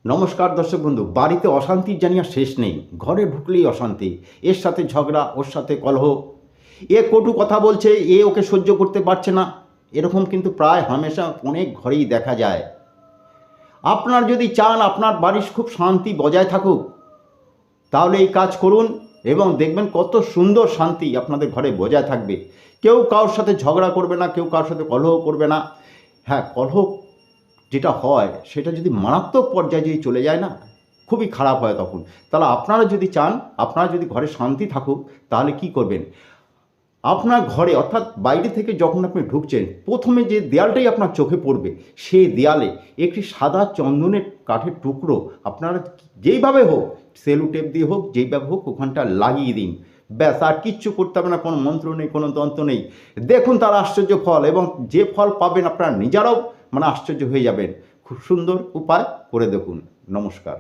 নমস্কার দর্শক বন্ধু। বাড়িতে অশান্তির জানি আর শেষ নেই। ঘরে ঢুকলেই অশান্তি, এর সাথে ঝগড়া, ওর সাথে কলহ, এ কটু কথা বলছে, এ ওকে সহ্য করতে পারছে না। এরকম কিন্তু প্রায় হামেশা অনেক ঘরেই দেখা যায়। আপনার যদি চান আপনার বাড়ির খুব শান্তি বজায় থাকুক, তাহলে এই কাজ করুন এবং দেখবেন কত সুন্দর শান্তি আপনাদের ঘরে বজায় থাকবে। কেউ কারোর সাথে ঝগড়া করবে না, কেউ কারোর সাথে কলহ করবে না। হ্যাঁ, কলহ যেটা হয় সেটা যদি মারাত্মক পর্যায়ে যদি চলে যায় না, খুবই খারাপ হয় তখন। তাহলে আপনারা যদি চান আপনারা যদি ঘরে শান্তি থাকুক, তাহলে কি করবেন? আপনার ঘরে অর্থাৎ বাইরে থেকে যখন আপনি ঢুকছেন, প্রথমে যে দেয়ালটাই আপনার চোখে পড়বে, সেই দেয়ালে একটি সাদা চন্দনের কাঠের টুকরো আপনারা যেইভাবে হোক, সেলু টেপ দিয়ে হোক, যেইভাবে হোক ওখানটা লাগিয়ে দিন। ব্যাস, আর কিচ্ছু করতে হবে না, কোনো মন্ত্র নেই, কোনো তন্ত্র নেই। দেখুন তার আশ্চর্য ফল, এবং যে ফল পাবেন আপনারা নিজেরাও আশ্চর্য হয়ে যাবেন। খুব সুন্দর উপায়, করে দেখুন। নমস্কার।